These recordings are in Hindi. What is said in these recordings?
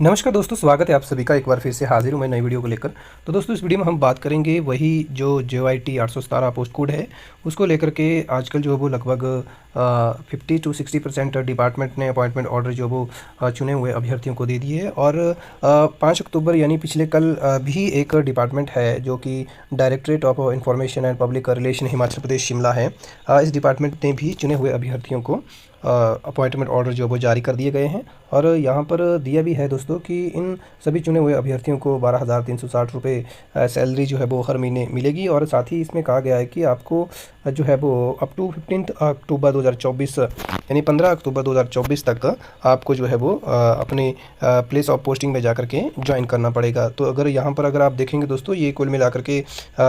नमस्कार दोस्तों, स्वागत है आप सभी का। एक बार फिर से हाजिर हूँ मैं नई वीडियो को लेकर। तो दोस्तों इस वीडियो में हम बात करेंगे वही जो JYT 817 पोस्ट कोड है उसको लेकर के। आजकल जो है वो लगभग 50 to 60% डिपार्टमेंट ने अपॉइंटमेंट ऑर्डर जो वो चुने हुए अभ्यर्थियों को दे दिए है। और 5 अक्टूबर यानी पिछले कल भी एक डिपार्टमेंट है जो कि directorate of information and public relation Himachal Pradesh Shimla है। इस डिपार्टमेंट ने भी चुने हुए अभ्यर्थियों को अपॉइंटमेंट ऑर्डर जो वो जारी कर दिए गए हैं। और यहाँ पर दिया भी है दोस्तों कि इन सभी चुने हुए अभ्यर्थियों को 12,360 रुपये सैलरी जो है वो हर महीने मिलेगी। और साथ ही इसमें कहा गया है कि आपको जो है वो अप टू 15 अक्टूबर 2024 यानी 15 अक्टूबर 2024 तक आपको जो है वो अपने प्लेस ऑफ पोस्टिंग में जाकर के ज्वाइन करना पड़ेगा। तो अगर यहाँ पर अगर आप देखेंगे दोस्तों, ये कुल मिलाकर के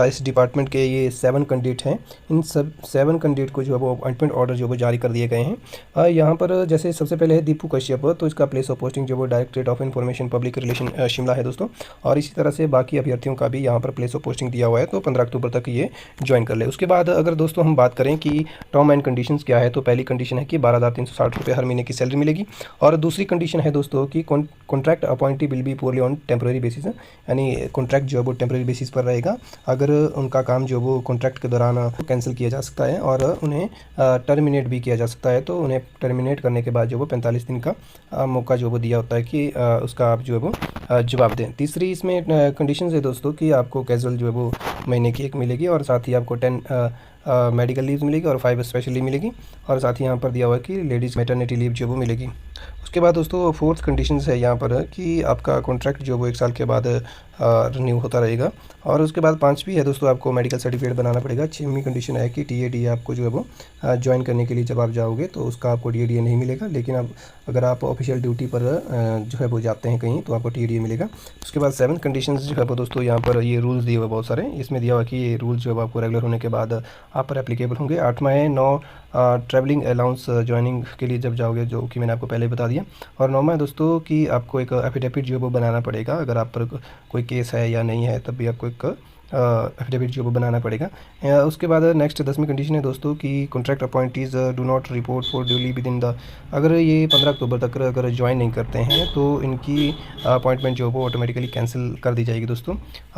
इस डिपार्टमेंट के ये 7 कैंडिडेट हैं। इन सब 7 कैंडिडेट को जो है वो अपॉइंटमेंट ऑर्डर जो वो जारी कर दिए गए हैं। यहाँ पर जैसे सबसे पहले है दीपू कश्यप, तो इसका प्लेस ऑफ पोस्टिंग जो वो directorate of information public relation Shimla है दोस्तों। और इसी तरह से बाकी अभ्यर्थियों का भी यहाँ पर प्लेस ऑफ पोस्टिंग दिया हुआ है, तो 15 अक्टूबर तक ये ज्वाइन कर ले। उसके बाद अगर दोस्तों हम बात करें कि टर्म एंड कंडीशंस क्या है, तो पहली कंडीशन है कि 12,360 रुपये हर महीने की सैलरी मिलेगी। और दूसरी कंडीशन है दोस्तों कि contract appointee will be purely on temporary basis, यानी कॉन्ट्रैक्ट जो है वो टेम्प्रेरी बेसिस पर रहेगा। अगर उनका काम जो वो कॉन्ट्रैक्ट के दौरान कैंसिल किया जा सकता है और उन्हें टर्मिनेट भी किया जा सकता है, तो उन्हें टर्मिनेट करने के बाद जो वो 45 दिन का मौका जो वो दिया होता है कि उसका आप जो है वो जवाब दें। तीसरी इसमें कंडीशन है दोस्तों कि आपको कैजुअल जो है वो महीने की 1 मिलेगी, और साथ ही आपको 10 मेडिकल लीव मिलेगी और 5 स्पेशल लीव मिलेगी। और साथ ही यहाँ पर दिया हुआ है कि लेडीज़ मैटरनिटी लीव जो वो मिलेगी। उसके बाद दोस्तों फोर्थ कंडीशन है यहाँ पर कि आपका कॉन्ट्रैक्ट जो वो 1 साल के बाद रिन्यू होता रहेगा। और उसके बाद 5वीं है दोस्तों, आपको मेडिकल सर्टिफिकेट बनाना पड़ेगा। 6वीं कंडीशन है कि TADA आपको जो है वो ज्वाइन करने के लिए जब आप जाओगे तो उसका आपको TADA नहीं मिलेगा, लेकिन अब अगर आप ऑफिशियल ड्यूटी पर जो है वो जाते हैं कहीं तो आपको TADA मिलेगा। उसके बाद 7 कंडीशंस जो है वो दोस्तों यहाँ पर ये रूल्स दिए हुए बहुत सारे। इसमें दिया हुआ कि ये रूल्स जो है आपको रेगुलर होने के बाद आप पर एप्लीकेबल होंगे। 8वां है 9 ट्रैवलिंग अलाउंस ज्वाइनिंग के लिए जब जाओगे, जो कि मैंने आपको पहले बता दिया। और 9वां है दोस्तों कि आपको एक एफिडेविट जो है वो बनाना पड़ेगा। अगर आप पर कोई केस है या नहीं है तब भी आपको एक एफिडेविट जो वो बनाना पड़ेगा। उसके बाद नेक्स्ट 10वीं कंडीशन है दोस्तों कि contract appointees do not report for duly within the, अगर ये 15 अक्टूबर तक अगर ज्वाइन नहीं करते हैं तो इनकी अपॉइंटमेंट जो वो ऑटोमेटिकली कैंसिल कर दी जाएगी दोस्तों।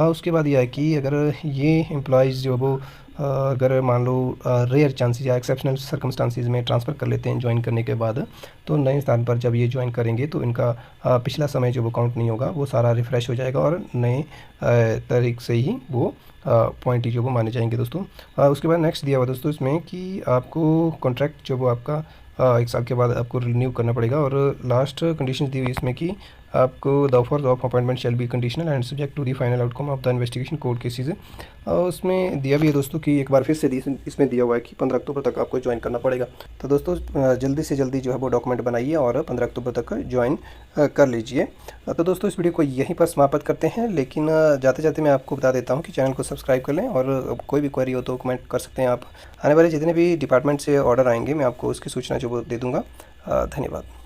उसके बाद यह है कि अगर ये एम्प्लॉयज़ जो वो अगर मान लो रेयर चांसेस या एक्सेप्शनल सर्कमस्टांसिस में ट्रांसफ़र कर लेते हैं ज्वाइन करने के बाद, तो नए स्थान पर जब ये ज्वाइन करेंगे तो इनका पिछला समय जो वो काउंट नहीं होगा, वो सारा रिफ़्रेश हो जाएगा और नए तारीख से ही वो पॉइंट जो वो माने जाएंगे दोस्तों। उसके बाद नेक्स्ट दिया हुआ दोस्तों इसमें कि आपको कॉन्ट्रैक्ट जो वो आपका 1 साल के बाद आपको रिन्यू करना पड़ेगा। और लास्ट कंडीशन दी हुई इसमें कि आपको the offer of appointment shall be conditional and subject to the final outcome of the investigation court cases. उसमें दिया भी है दोस्तों कि एक बार फिर से इसमें दिया हुआ है कि 15 अक्टूबर तक आपको ज्वाइन करना पड़ेगा। तो दोस्तों जल्दी से जल्दी जो है वो डॉक्यूमेंट बनाइए और 15 अक्टूबर तक ज्वाइन कर लीजिए। तो दोस्तों इस वीडियो को यहीं पर समाप्त करते हैं, लेकिन जाते जाते मैं आपको बता देता हूँ कि चैनल को सब्सक्राइब कर लें, और कोई भी क्वेरी हो तो कमेंट कर सकते हैं आप। आने वाले जितने भी डिपार्टमेंट से ऑर्डर आएंगे मैं आपको उसकी सूचना जो वो दे दूँगा। धन्यवाद।